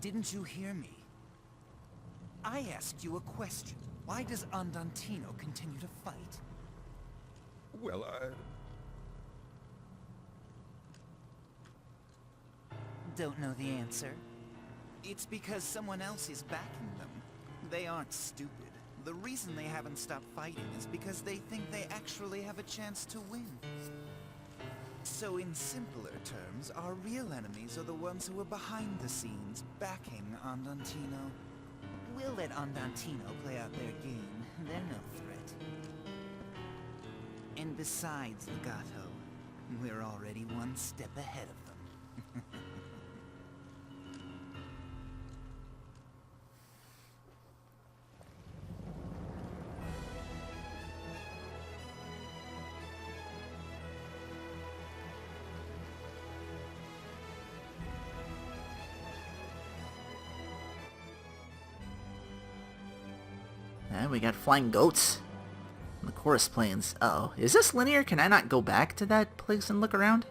Didn't you hear me? I asked you a question. Why does Andantino continue to fight? Well, Don't know the answer? It's because someone else is backing them. They aren't stupid. The reason they haven't stopped fighting is because they think they actually have a chance to win. So in simpler terms, our real enemies are the ones who are behind the scenes, backing Andantino. We'll let Andantino play out their game. They're no threat. And besides, Legato, we're already one step ahead of them. And we got flying goats on the chorus plains. Uh-oh. Is this linear? Can I not go back to that place and look around?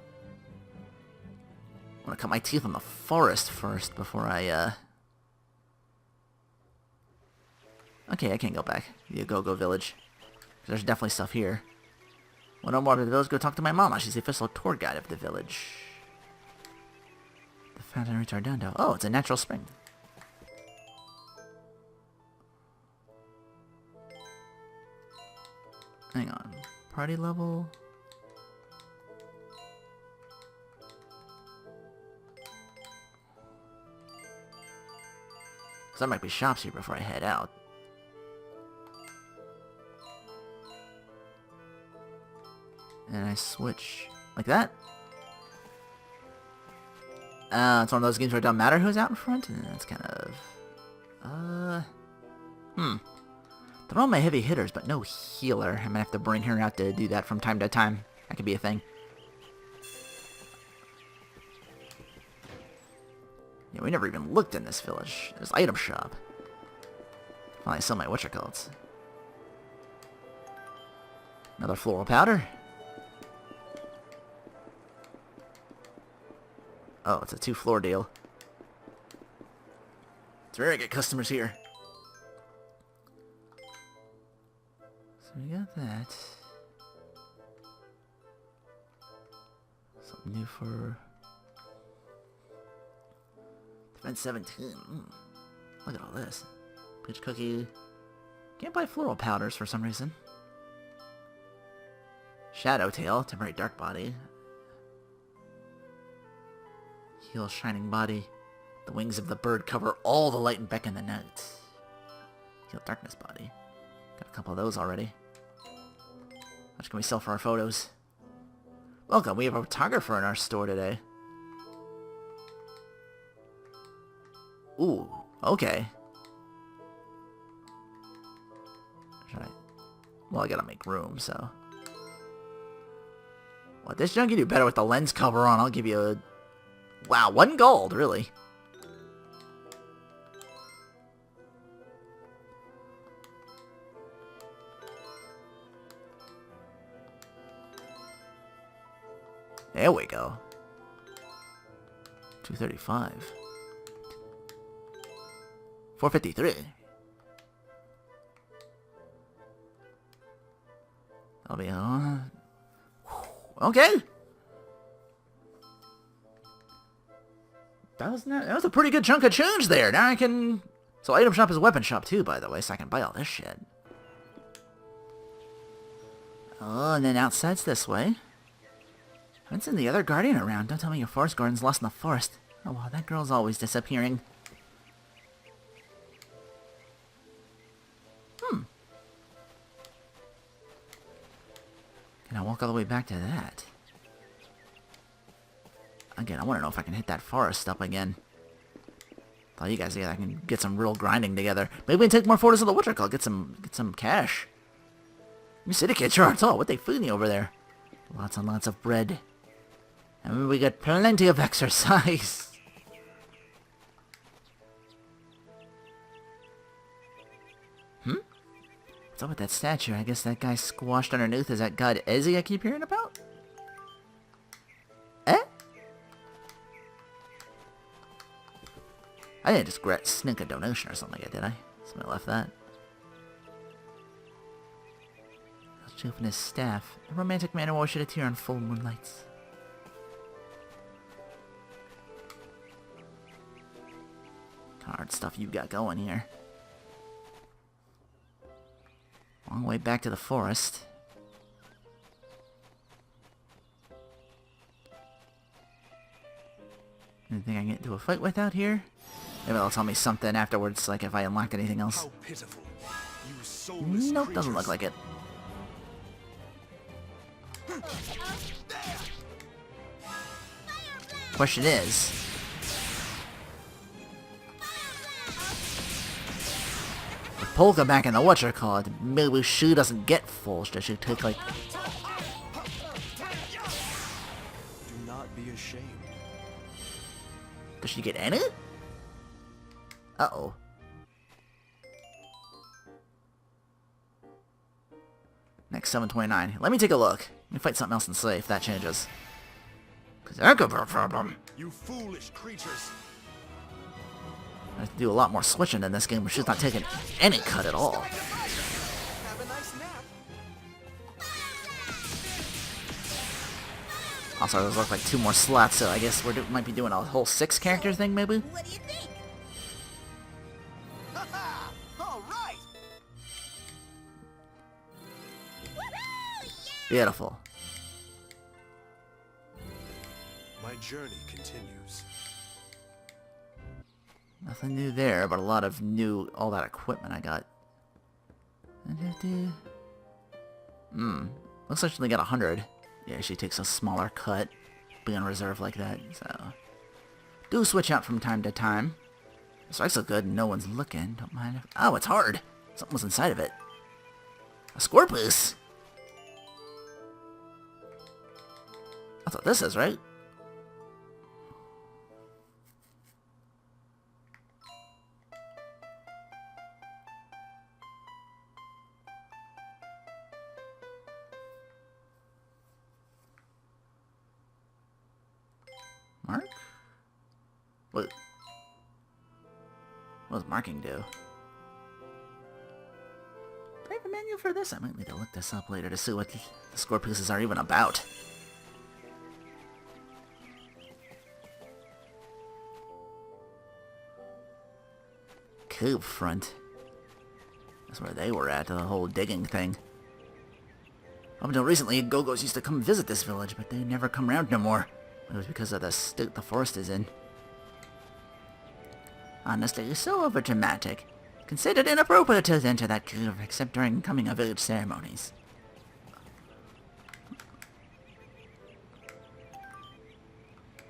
I want to cut my teeth on the forest first before I, Okay, I can't go back. The Go-Go Village. There's definitely stuff here. When I'm out of the village, go talk to my mama. She's the official tour guide of the village. The Fountain Retardando. Oh, it's a natural spring. Hang on. Party level. So there might be shops here before I head out. And I switch like that. It's one of those games where it doesn't matter who's out in front. And that's kind of... They're all my heavy hitters, but no healer. I'm gonna have to bring her out to do that from time to time. That could be a thing. Yeah, we never even looked in this village. There's item shop. Finally sell my whatchamacallits. Another floral powder. Oh, it's a 2-floor deal. It's rare to get customers here. So we got that. Something new for... Defense 17. Look at all this. Peach cookie. Can't buy floral powders for some reason. Shadow tail. Temporary dark body. Heal shining body. The wings of the bird cover all the light and beckon the night. Heal darkness body. Got a couple of those already. How much can we sell for our photos? Welcome, we have a photographer in our store today. Ooh, okay. Should I? Well, I gotta make room, so. What, this junkie do better with the lens cover on. I'll give you a... Wow, 1 gold, really? There we go. 235. 453. That'll be okay. That was a pretty good chunk of change there. Now I can... So item shop is a weapon shop too, by the way, so I can buy all this shit. Oh, and then outside's this way. Haven't seen the other guardian around. Don't tell me your forest guardian's lost in the forest. Oh wow, that girl's always disappearing. Can I walk all the way back to that? Again, I want to know if I can hit that forest up again. Tell you guys, yeah, I can get some real grinding together. Maybe we can take more photos of the whatchamacallit, get some cash. You city kid charts, oh, what they feeding over there? Lots and lots of bread. And we get plenty of exercise. What's up with that statue? I guess that guy squashed underneath is that god Ezzy I keep hearing about? Eh? I didn't just sneak a donation or something like that, did I? Somebody left that. Open his staff. A romantic man who shed a tear on full moonlights. Hard stuff you got going here. Long way back to the forest. Anything I can get into a fight with out here? Maybe they'll tell me something afterwards, like if I unlocked anything else. How pitiful. You soulless Nope, doesn't creatures. look like it. Question is, with Polka back in the whatchamacallit, maybe she doesn't get full. Does she take like... Do not be ashamed. Does she get any? Uh-oh. Next 729. Let me take a look. Let me fight something else and see if that changes. Because that could be a problem. You foolish creatures. I have to do a lot more switching in this game where she's not taking any cut at all. Have a nice nap. Also, those look like 2 more slots, so I guess we might be doing a whole 6 character thing, maybe? What do you think? Haha! All right! Beautiful. My journey continues. Nothing new there, but a lot of new, all that equipment I got. Looks like she only got 100. Yeah, she takes a smaller cut, being reserved like that, so... Do switch out from time to time. Strikes look good and no one's looking, don't mind if... Oh, it's hard! Something was inside of it. A Scorpus! That's what this is, right? Mark? What does marking do? Do I have a menu for this? I might need to look this up later to see what the Scorpuses are even about. Cove front. That's where they were at, the whole digging thing. Up until recently, Go-Go's used to come visit this village, but they never come around no more. It was because of the state the forest is in. Honestly, so overdramatic. Considered inappropriate to enter that cave except during coming of age ceremonies.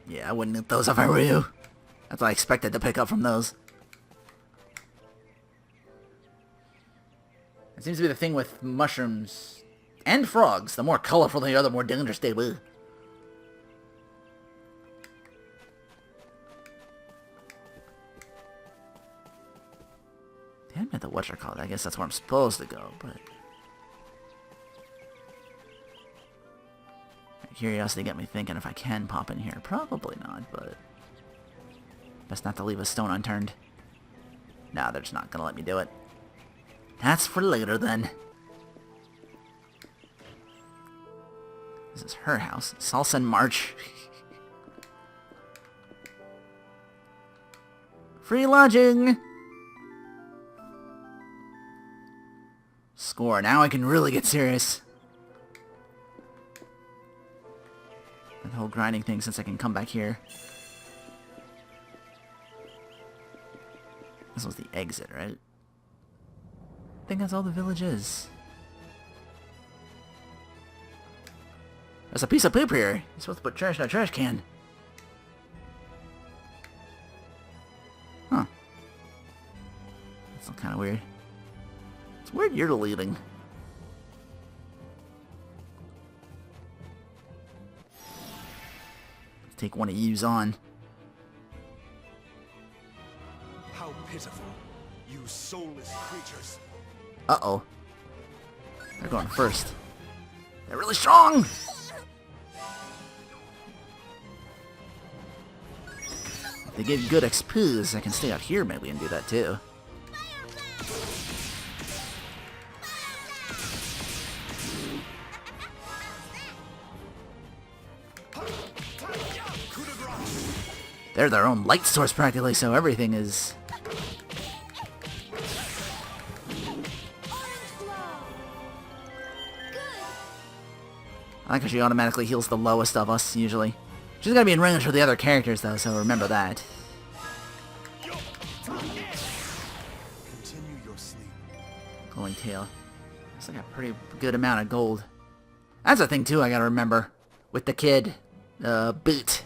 Yeah, I wouldn't eat those if I were you. That's what I expected to pick up from those. It seems to be the thing with mushrooms and frogs. The more colorful they are, the more dangerous they will. I'm at the whatchamacallit. I guess that's where I'm supposed to go, but... Curiosity got me thinking if I can pop in here. Probably not, but... Best not to leave a stone unturned. Nah, they're just not gonna let me do it. That's for later, then. This is her house. Salsa and March. Free lodging! Score. Now I can really get serious. The whole grinding thing since I can come back here. This was the exit, right? I think that's all the village is. There's a piece of poop here. You're supposed to put trash in a trash can. Huh. That's kind of weird. It's weird you're leading. Let's take one of yous on. How pitiful. You soulless creatures. Uh-oh. They're going first. They're really strong! they give good XPs, I can stay out here maybe and do that too. They're their own light source practically, so everything is... I like how she automatically heals the lowest of us, usually. She's gotta be in range for the other characters, though, so remember that. Continue your sleep. Glowing tail. Looks like a pretty good amount of gold. That's a thing, too, I gotta remember. With the kid. Boot.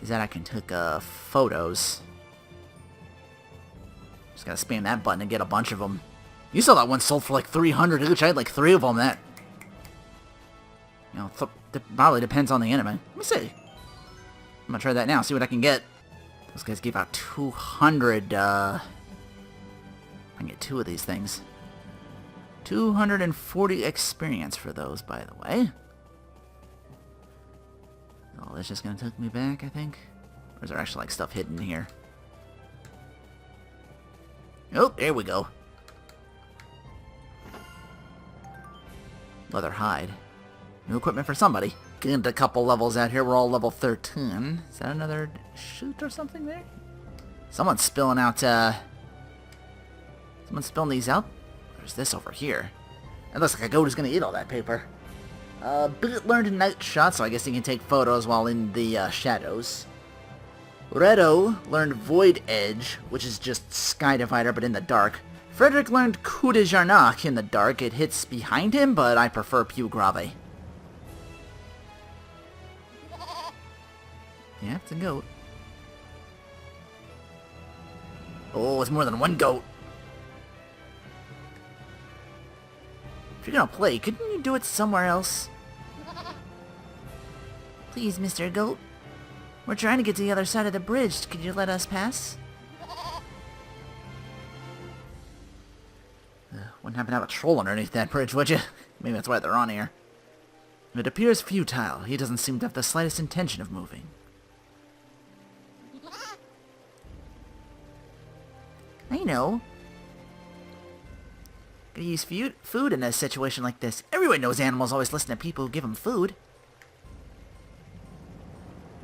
Is that I can take, photos. Just gotta spam that button and get a bunch of them. You saw that one sold for like 300 each. I had like 3 of them. That... You know, probably depends on the anime. Let me see. I'm gonna try that now, see what I can get. Those guys gave out 200, I can get 2 of these things. 240 experience for those, by the way. Oh, that's just gonna take me back, I think. Or is there actually, like, stuff hidden here? Oh, there we go. Leather hide. New equipment for somebody. Getting a couple levels out here. We're all level 13. Is that another shoot or something there? Someone's spilling out, Someone's spilling these out? There's this over here. It looks like a goat is gonna eat all that paper. Boot learned night shot, so I guess he can take photos while in the, shadows. Redo learned Void Edge, which is just Sky Divider, but in the dark. Frederick learned Coup de Jarnac in the dark. It hits behind him, but I prefer Pew Grave. Yeah, it's a goat. Oh, it's more than one goat. If you're gonna play, couldn't you do it somewhere else? Please, Mr. Goat. We're trying to get to the other side of the bridge. Could you let us pass? Wouldn't happen to have a troll underneath that bridge, would you? Maybe that's why they're on here. It appears futile. He doesn't seem to have the slightest intention of moving. I know. Gotta use food in a situation like this. Everyone knows animals always listen to people who give them food.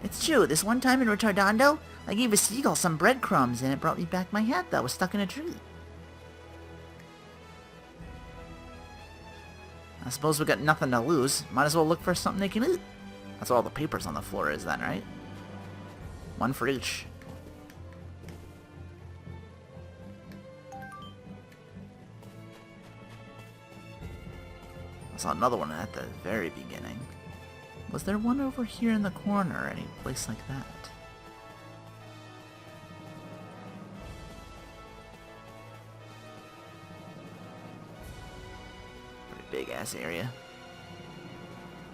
It's true. This one time in Retardando, I gave a seagull some breadcrumbs and it brought me back my hat that was stuck in a tree. I suppose we got nothing to lose. Might as well look for something they can eat. That's what all the papers on the floor is then, right? One for each. I saw another one at the very beginning. Was there one over here in the corner, any place like that? Pretty big ass area.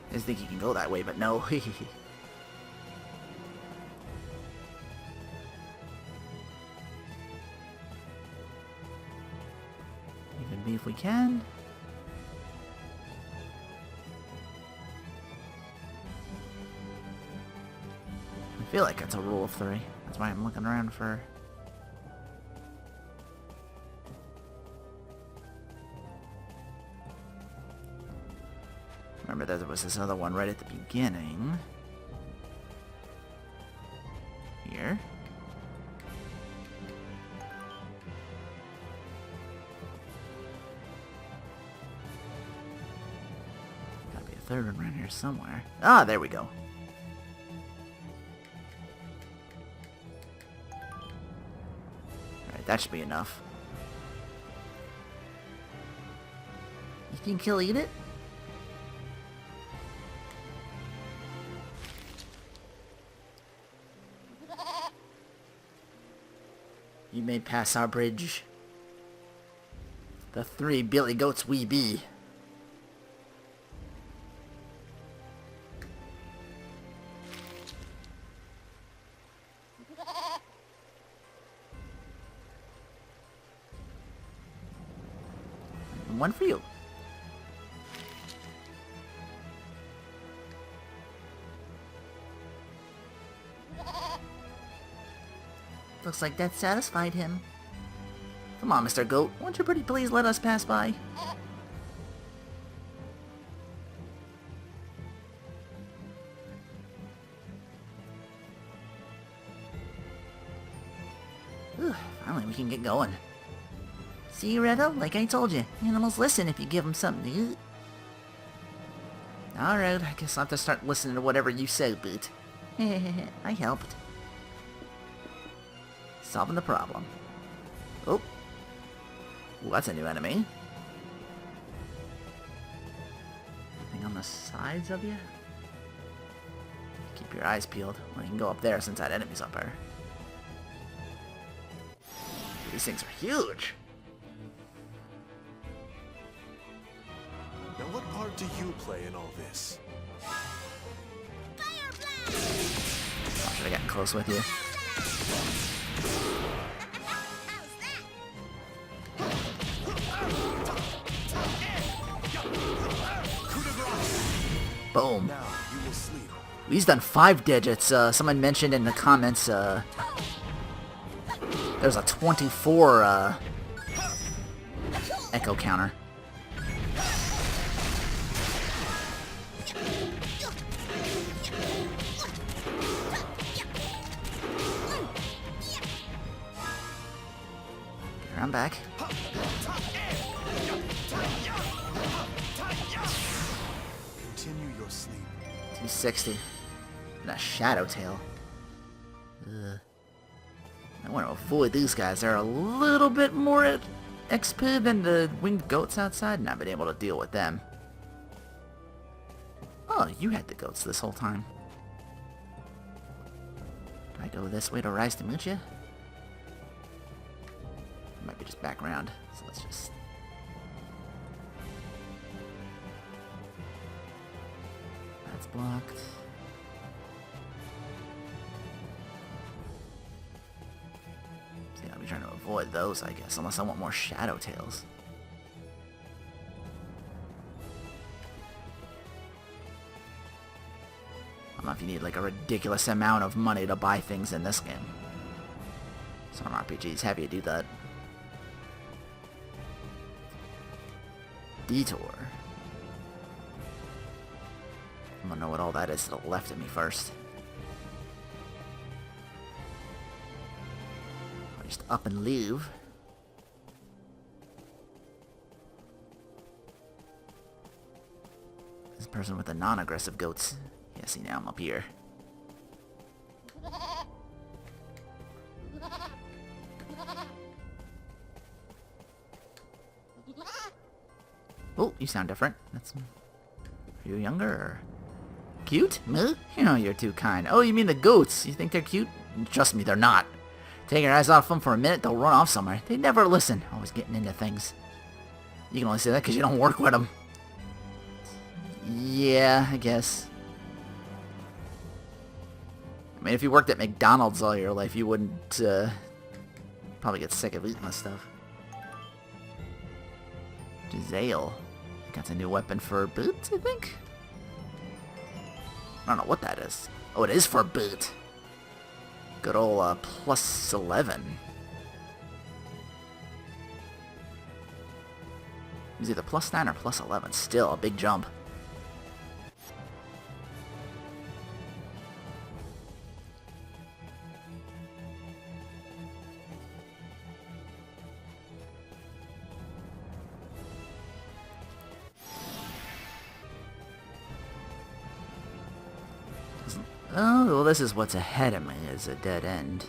I just think you can go that way, but no. Even be if we can. I feel like that's a rule of 3. That's why I'm looking around for... Remember there was this other one right at the beginning. Here. Gotta be a third one around here somewhere. Ah, there we go. That should be enough. You think he'll eat it? You may pass our bridge. The 3 billy goats we be. One for you. Looks like that satisfied him. Come on, Mr. Goat. Won't you pretty please let us pass by? Whew, finally we can get going. See, Redo? Like I told you, animals listen if you give them something to eat. Alright, I guess I'll have to start listening to whatever you say, Boot. I helped. Solving the problem. Oh. Ooh, that's a new enemy. Anything on the sides of you? Keep your eyes peeled. Well, you can go up there since that enemy's up there. These things are huge. Now what part do you play in all this? Oh, should I gotten close with you? Boom. Now you will sleep. He's done 5 digits. Someone mentioned in the comments, there's a 24, echo counter. Here, I'm back. Continue your sleep. 260. And a Shadow Tail. Ugh. I want to avoid these guys. They're a little bit more XP than the winged goats outside, and I've been able to deal with them. Oh, you had the goats this whole time. Do I go this way to Rise to Mucha? Might be just back around, so let's just... That's blocked. See, I'll be trying to avoid those, I guess, unless I want more Shadow Tails. I don't know if you need like a ridiculous amount of money to buy things in this game. Some RPGs have you do that. Detour. I'm gonna know what all that is to the left of me first. I'll just up and leave. This person with the non-aggressive goats. Yeah, see, now I'm up here. Oh, you sound different. That's... Are you younger or... Cute? Me? You know, you're too kind. Oh, you mean the goats? You think they're cute? Trust me, they're not. Take your eyes off them for a minute, they'll run off somewhere. They never listen. Always getting into things. You can only say that because you don't work with them. Yeah, I guess. I mean, if you worked at McDonald's all your life, you wouldn't, probably get sick of eating this stuff. Giselle. That's a new weapon for Boots, I think? I don't know what that is. Oh, it is for Boot. Good ol' plus 11. It was either plus 9 or plus 11. Still a big jump. Oh, well, this is what's ahead of me, is a dead end.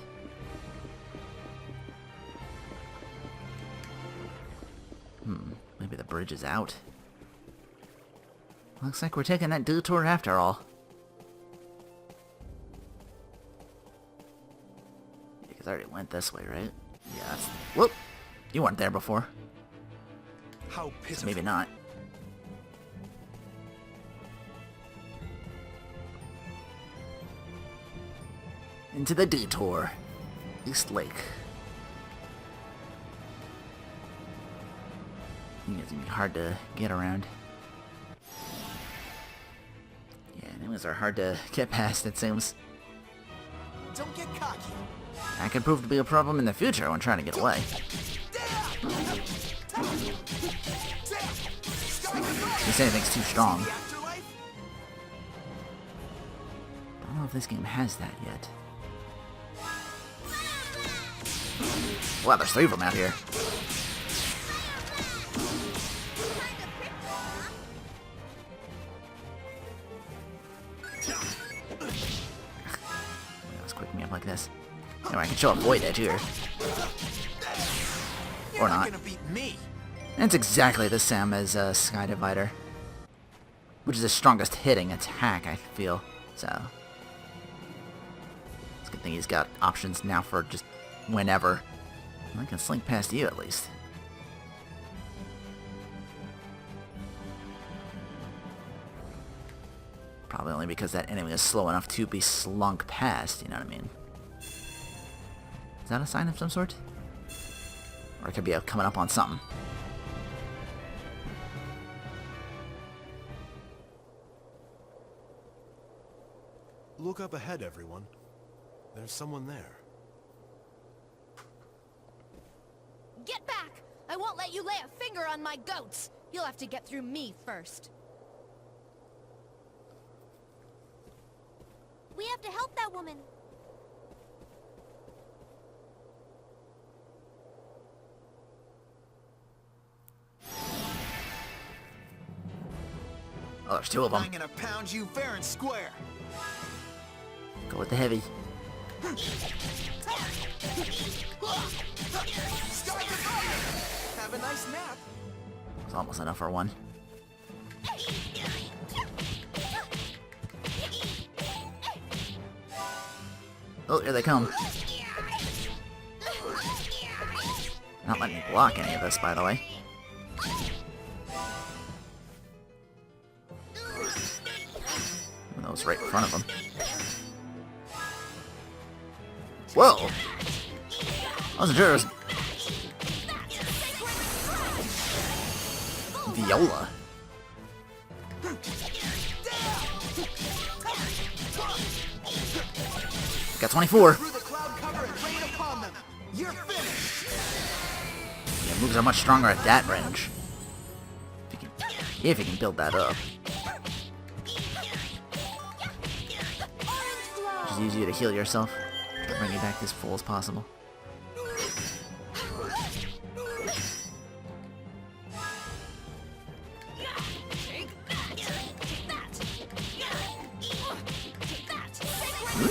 Maybe the bridge is out. Looks like we're taking that detour after all. Yeah, 'cause I already went this way, right? Yeah, that's... Whoop! You weren't there before. How pitiful. So maybe not. Into the detour. East Lake. I think it's gonna be hard to get around. Yeah, enemies are hard to get past, it seems. Don't get cocky. That could prove to be a problem in the future when trying to get away. This anything's too strong. I don't know if this game has that yet. Wow, there's 3 of them out here. Let's quick me up like this. Anyway, I can show a void edge here. Or not. And it's exactly the same as Sky Divider, which is the strongest hitting attack, I feel. So it's a good thing he's got options now for just whenever. I can slink past you at least. Probably only because that enemy is slow enough to be slunk past, you know what I mean? Is that a sign of some sort? Or it could be coming up on something. Look up ahead, everyone. There's someone there. Get back! I won't let you lay a finger on my goats! You'll have to get through me first. We have to help that woman. Oh, there's 2 of them. I'm gonna pound you fair and square. Go with the heavy. Have a nice nap. It's almost enough for one. Oh, here they come. Not letting me block any of this, by the way. That was right in front of him. Whoa! I wasn't sure it was... Viola. Got 24. You're finished. Yeah, moves are much stronger at that range. If you can build that up. Just use you to heal yourself. Bring you back as full as possible.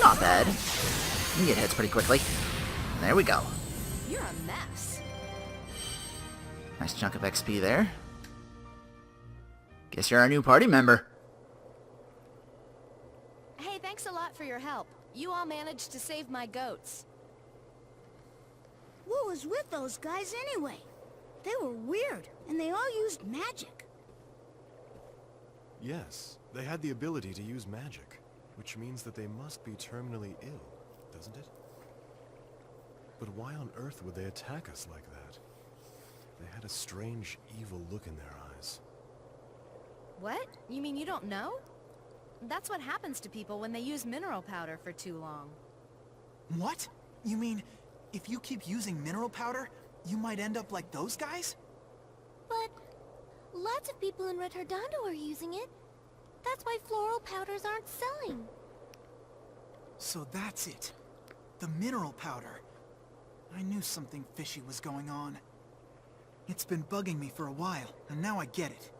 Not bad. You can get hits pretty quickly. There we go. You're a mess. Nice chunk of XP there. Guess you're our new party member. Hey, thanks a lot for your help. You all managed to save my goats. What was with those guys anyway? They were weird, and they all used magic. Yes, they had the ability to use magic, which means that they must be terminally ill, doesn't it? But why on earth would they attack us like that? They had a strange, evil look in their eyes. What? You mean you don't know? That's what happens to people when they use mineral powder for too long. What? You mean, if you keep using mineral powder, you might end up like those guys? But lots of people in Red Redondo are using it. That's why floral powders aren't selling. So that's it. The mineral powder. I knew something fishy was going on. It's been bugging me for a while, and now I get it.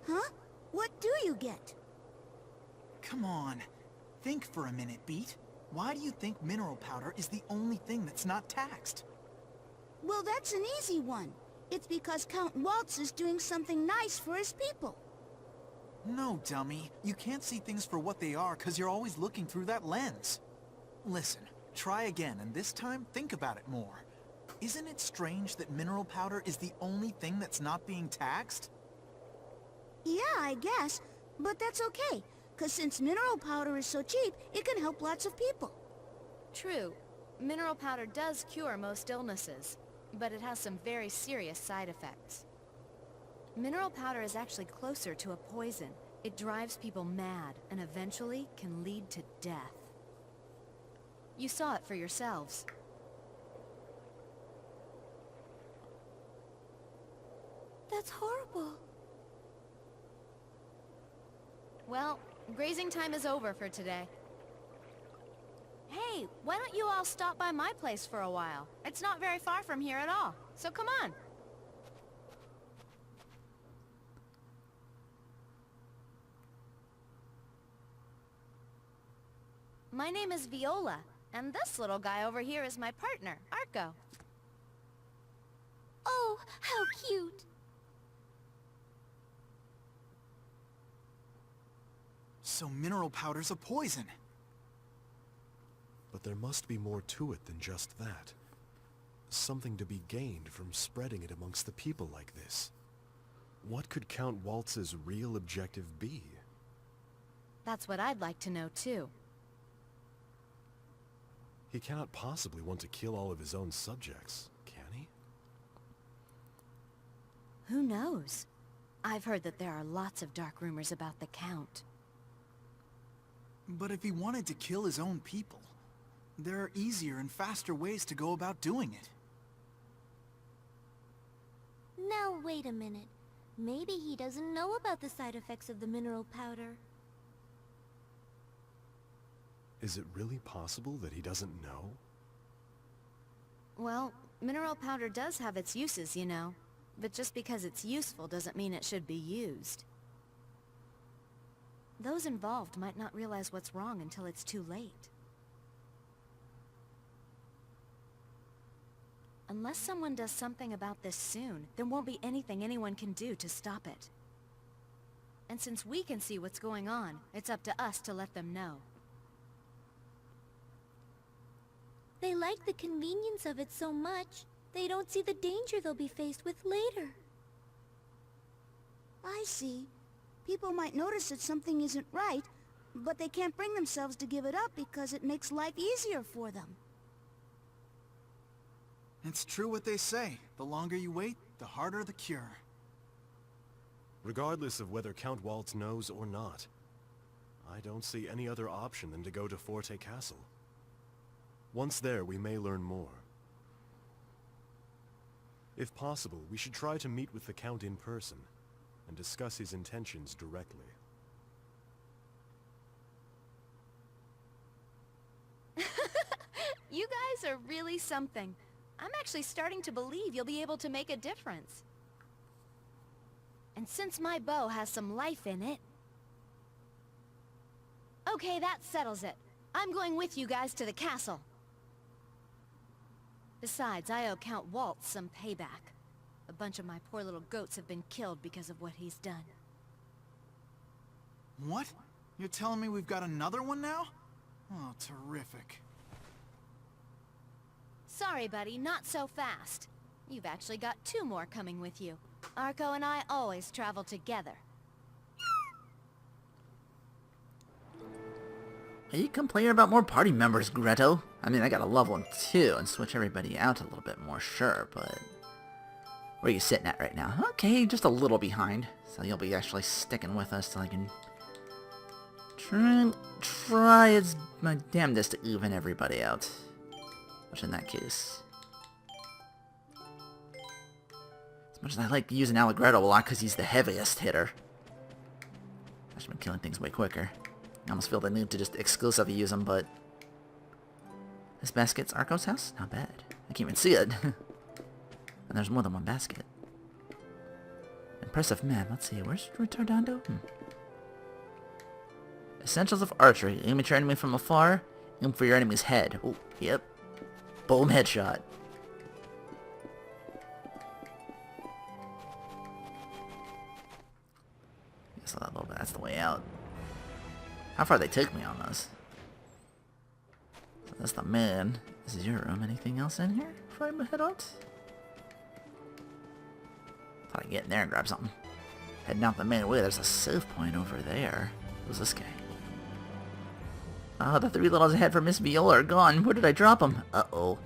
Huh? What do you get? Come on. Think for a minute, Beat. Why do you think mineral powder is the only thing that's not taxed? Well, that's an easy one. It's because Count Waltz is doing something nice for his people. No, dummy. You can't see things for what they are because you're always looking through that lens. Listen, try again, and this time think about it more. Isn't it strange that mineral powder is the only thing that's not being taxed? Yeah, I guess. But that's okay, because since mineral powder is so cheap, it can help lots of people. True. Mineral powder does cure most illnesses, but it has some very serious side effects. Mineral powder is actually closer to a poison. It drives people mad and eventually can lead to death. You saw it for yourselves. That's horrible. Well, grazing time is over for today. Hey, why don't you all stop by my place for a while? It's not very far from here at all, so come on. My name is Viola, and this little guy over here is my partner, Arco. Oh, how cute. So mineral powder's a poison. But there must be more to it than just that. Something to be gained from spreading it amongst the people like this. What could Count Waltz's real objective be? That's what I'd like to know, too. He cannot possibly want to kill all of his own subjects, can he? Who knows? I've heard that there are lots of dark rumors about the Count. But if he wanted to kill his own people, there are easier and faster ways to go about doing it. Now wait a minute. Maybe he doesn't know about the side effects of the mineral powder. Is it really possible that he doesn't know? Well, mineral powder does have its uses, you know. But just because it's useful doesn't mean it should be used. Those involved might not realize what's wrong until it's too late. Unless someone does something about this soon, there won't be anything anyone can do to stop it. And since we can see what's going on, it's up to us to let them know. They like the convenience of it so much, they don't see the danger they'll be faced with later. I see. People might notice that something isn't right, but they can't bring themselves to give it up because it makes life easier for them. It's true what they say. The longer you wait, the harder the cure. Regardless of whether Count Waltz knows or not, I don't see any other option than to go to Forte Castle. Once there, we may learn more. If possible, we should try to meet with the Count in person and discuss his intentions directly. You guys are really something. I'm actually starting to believe you'll be able to make a difference. And since my bow has some life in it... Okay, that settles it. I'm going with you guys to the castle. Besides, I owe Count Waltz some payback. A bunch of my poor little goats have been killed because of what he's done. What? You're telling me we've got another one now? Oh, terrific. Sorry, buddy, not so fast. You've actually got 2 more coming with you. Arco and I always travel together. Are you complaining about more party members, Greto? I mean, I gotta love one too, and switch everybody out a little bit more, sure, but... Where are you sitting at right now? Okay, just a little behind. So you'll be actually sticking with us till I can... Try it's my damnedest to even everybody out. Which in that case... As much as I like using Allegretto a lot because he's the heaviest hitter. I should have been killing things way quicker. I almost feel the need to just exclusively use him, but... This basket's Arco's house? Not bad. I can't even see it. And there's more than one basket. Impressive man. Let's see. Where's Retardando? Essentials of archery. Aim at your enemy from afar. Aim for your enemy's head. Oh, yep. Boom, headshot. Guess a little bit. That's the way out. How far they took me on this? So that's the man. This is your room. Anything else in here before I head out? Thought I'd get in there and grab something. Heading out the main way. There's a save point over there. Who's this guy? Oh, the 3 littles ahead for Miss Viola are gone. Where did I drop them? Uh-oh.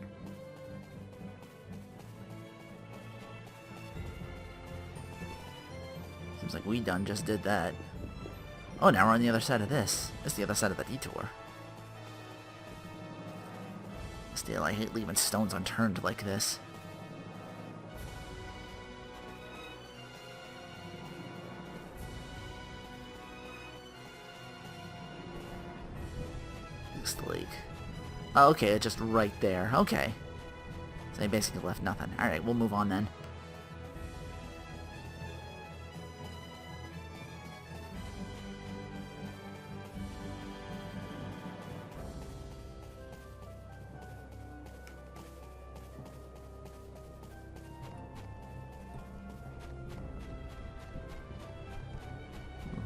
Seems like we done just did that. Oh, now we're on the other side of this. This is the other side of the detour. Still, I hate leaving stones unturned like this. This lake. Oh, okay, it's just right there. Okay. So they basically left nothing. Alright, we'll move on then.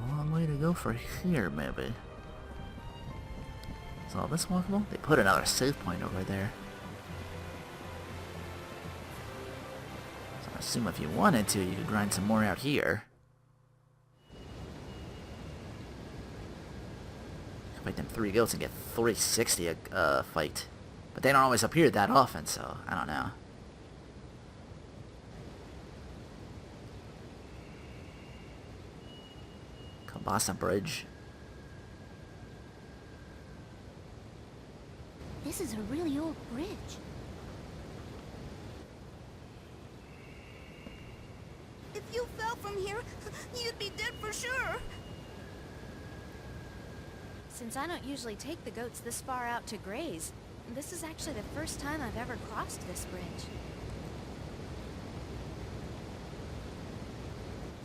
Long way to go for here, maybe. Is all this walkable? They put another save point over there. So I assume if you wanted to, you could grind some more out here. Fight them 3 goats and get 360 a fight. But they don't always appear that often, so I don't know. Kabasa Bridge. This is a really old bridge. If you fell from here, you'd be dead for sure. Since I don't usually take the goats this far out to graze, this is actually the first time I've ever crossed this bridge.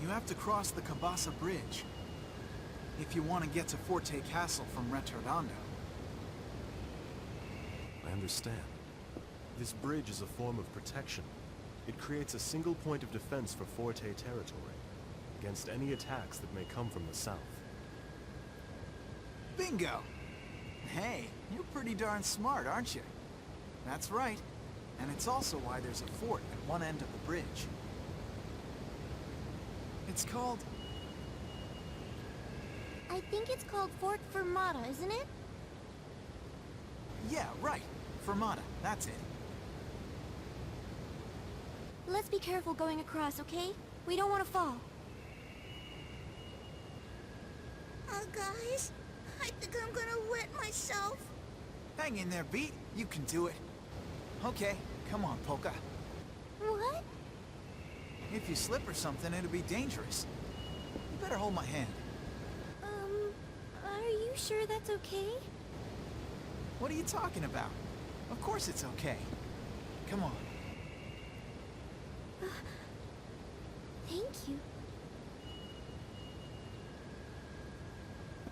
You have to cross the Kabasa Bridge if you want to get to Forte Castle from Retornando. I understand. This bridge is a form of protection. It creates a single point of defense for Forte territory, against any attacks that may come from the south. Bingo! Hey, you're pretty darn smart, aren't you? That's right. And it's also why there's a fort at one end of the bridge. It's called... I think it's called Fort Fermata, isn't it? Yeah, right. Fermata, that's it. Let's be careful going across, okay? We don't want to fall. Guys, I think I'm gonna wet myself. Hang in there, Beat. You can do it. Okay, come on, Polka. What? If you slip or something, it'll be dangerous. You better hold my hand. Are you sure that's okay? What are you talking about? Of course it's okay. Come on. Thank you.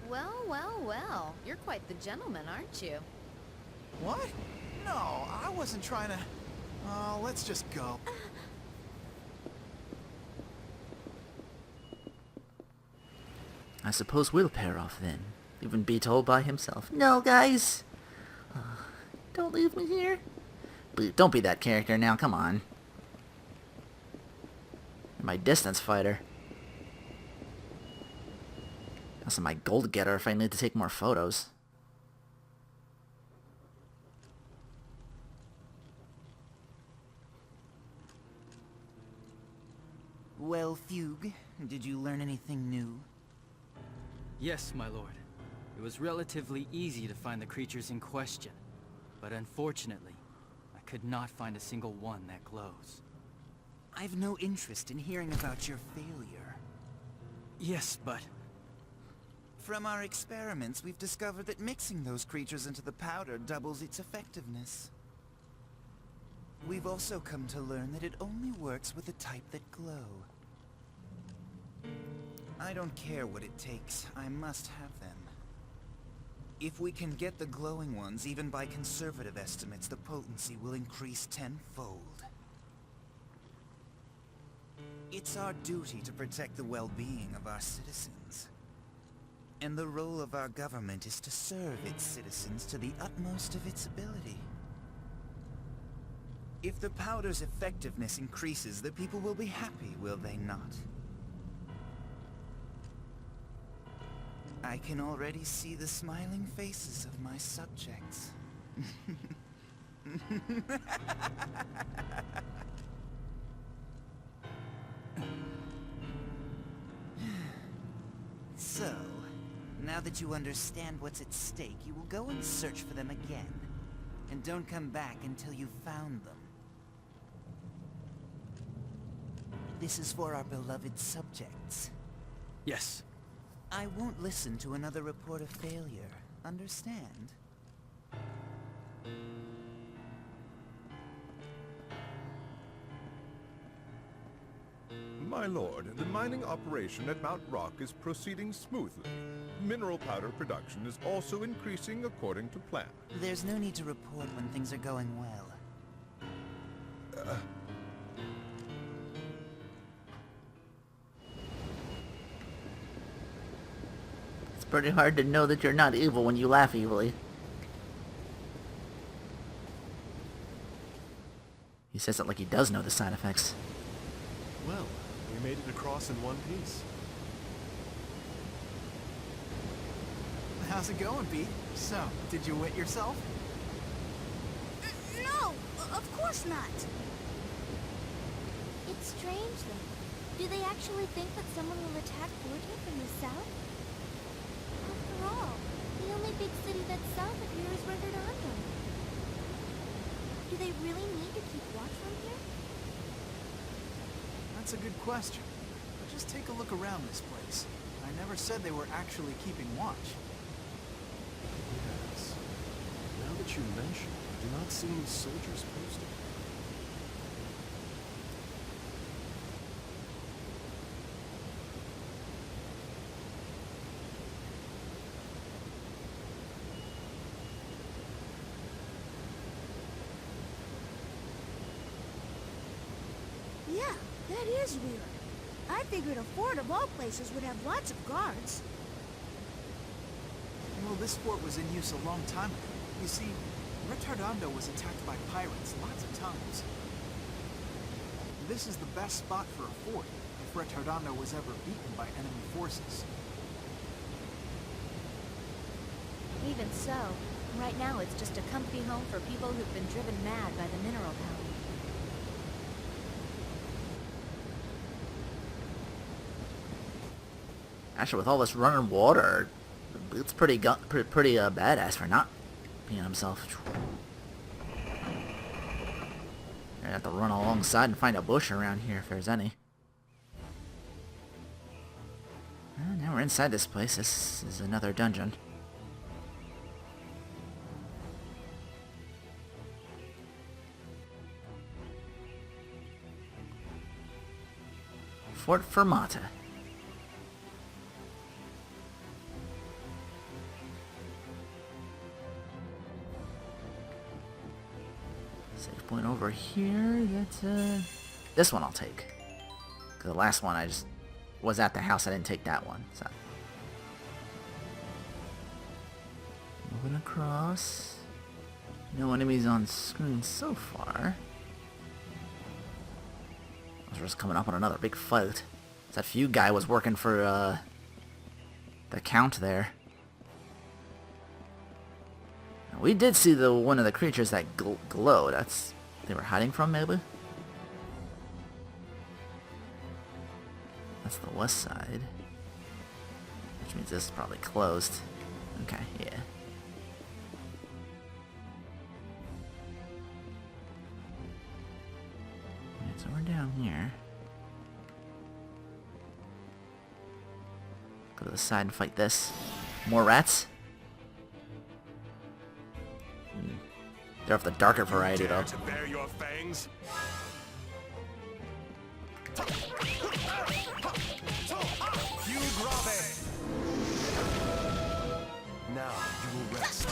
Well, well, well. You're quite the gentleman, aren't you? What? No, I wasn't trying to... Oh, let's just go. I suppose we'll pair off then. Even Beat all by himself. No, guys! Don't leave me here. But don't be that character now, come on. You're my distance fighter. Also my gold getter if I need to take more photos. Well, Fugue, did you learn anything new? Yes, my lord. It was relatively easy to find the creatures in question. But unfortunately, I could not find a single one that glows. I've no interest in hearing about your failure. Yes, but... From our experiments, we've discovered that mixing those creatures into the powder doubles its effectiveness. We've also come to learn that it only works with the type that glow. I don't care what it takes. I must have them. If we can get the glowing ones, even by conservative estimates, the potency will increase tenfold. It's our duty to protect the well-being of our citizens. And the role of our government is to serve its citizens to the utmost of its ability. If the powder's effectiveness increases, the people will be happy, will they not? I can already see the smiling faces of my subjects. So, now that you understand what's at stake, you will go and search for them again. And don't come back until you've found them. This is for our beloved subjects. Yes. I won't listen to another report of failure. Understand? My lord, the mining operation at Mount Rock is proceeding smoothly. Mineral powder production is also increasing according to plan. There's no need to report when things are going well. It's pretty hard to know that you're not evil when you laugh evilly. He says it like he does know the side effects. Well, we made it across in one piece. How's it going, Pete? So, did you wet yourself? No, of course not. It's strange, though. Do they actually think that someone will attack Forte from the south? After all, the only big city that's south of here is Rending. Do they really need to keep watch from here? That's a good question. But just take a look around this place. I never said they were actually keeping watch. Yes. Now that you mention it, I do not see any soldiers posted. Yeah, that is weird. I figured a fort of all places would have lots of guards. Well, this fort was in use a long time ago. You see, Retardando was attacked by pirates lots of times. This is the best spot for a fort, if Retardando was ever beaten by enemy forces. Even so, right now it's just a comfy home for people who've been driven mad by the mineral power. Actually, with all this running water, it's pretty badass for not being himself. I have to run alongside and find a bush around here if there's any. Now we're inside this place. This is another dungeon. Fort Fermata. Save point over here. That's this one I'll take. 'Cause the last one I just was at the house. I didn't take that one. So moving across. No enemies on screen so far. We're just coming up on another big fight. That few guy was working for the count there. We did see one of the creatures that glowed. That's they were hiding from, maybe. That's the west side, which means this is probably closed. Okay, yeah. Alright, so we're down here. Go to the side and fight this. More rats. They're of the darker variety, though. To bare your fangs? Now you will rest.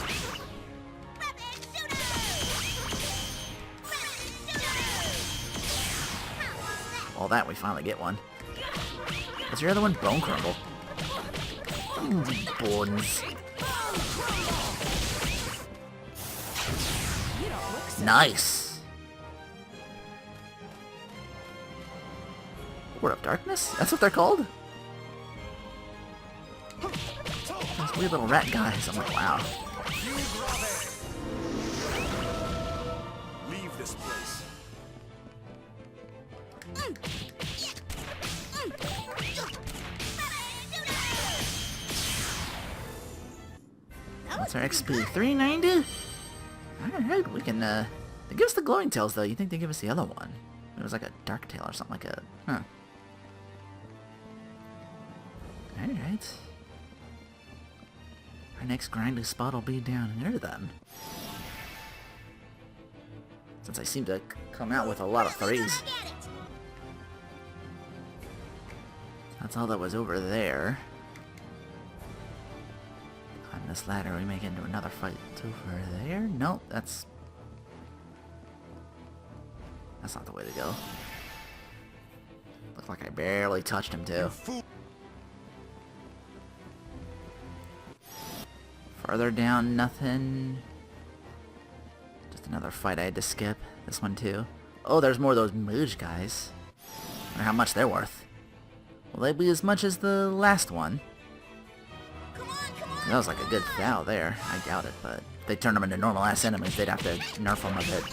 All that, we finally get one. What's your other one? Bone Crumble. Bones. Nice. Word of Darkness? That's what they're called? Those weird little rat guys. I'm like, wow. Leave this place. What's our XP? 390? Alright, we can, they give us the glowing tails, though. You think they give us the other one? It was like a dark tail or something like a... Huh. Alright. Our next grinding spot will be down near them. Since I seem to come out with a lot of threes. That's all that was over there. Climb this ladder, we may get into another fight over there. Nope, that's not the way to go. Looked like I barely touched him too. Farther down, nothing. Just another fight I had to skip. This one too. Oh, there's more of those mage guys. I wonder how much they're worth. Will they be as much as the last one? That was like a good foul there. I doubt it, but if they turned them into normal-ass enemies, they'd have to nerf them a bit.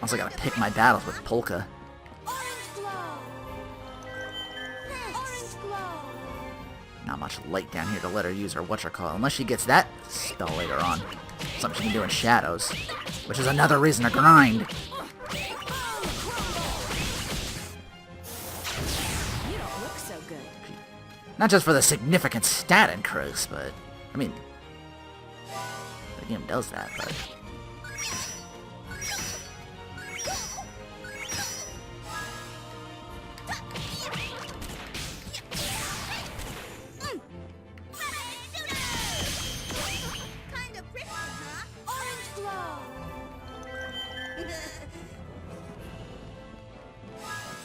Also gotta pick my battles with Polka. Not much light down here to let her use her whatchamacallit, unless she gets that spell later on. Something she can do in shadows, which is another reason to grind. Not just for the significant stat increase, but, I mean, the game does that, but... If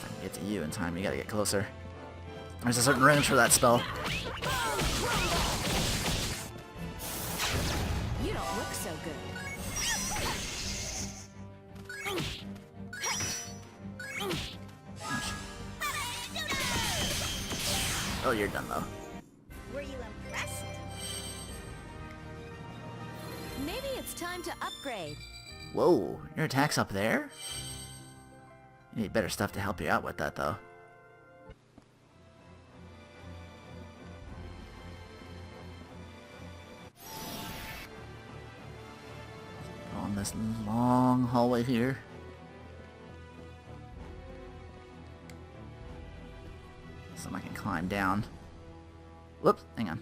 I can get to you in time, you gotta get closer. There's a certain range for that spell. You don't look so good. Oh, you're done though. Were you impressed? Maybe it's time to upgrade. Whoa, your attack's up there? You need better stuff to help you out with that though. On this long hallway here. Something I can climb down. Whoops, hang on.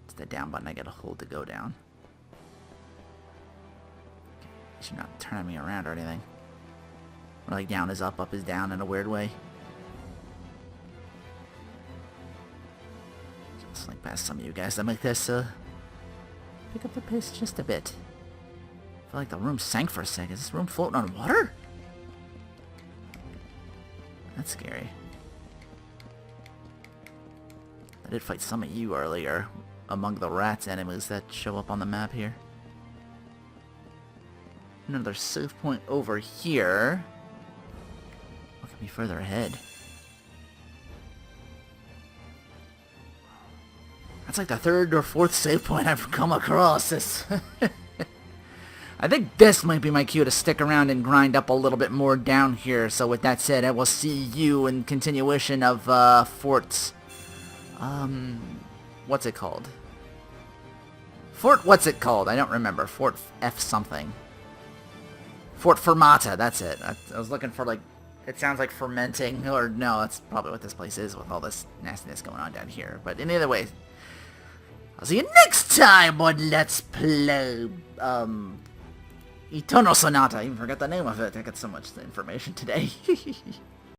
It's the down button I gotta hold to go down. You should not turn me around or anything. Or like down is up is down in a weird way. Just like past some of you guys that make this pick up the pace just a bit. I feel like the room sank for a second. Is this room floating on water? That's scary. I did fight some of you earlier among the rats enemies that show up on the map here. Another save point over here. What could be further ahead? That's like the third or fourth save point I've come across. This I think this might be my cue to stick around and grind up a little bit more down here. So with that said, I will see you in continuation of Fort's... what's it called? Fort what's it called? I don't remember. Fort F something. Fort Fermata, that's it. I was looking for like... It sounds like fermenting, or no, that's probably what this place is with all this nastiness going on down here. But in either way, I'll see you next time on Let's Play, Eternal Sonata. I even forgot the name of it. I got so much information today.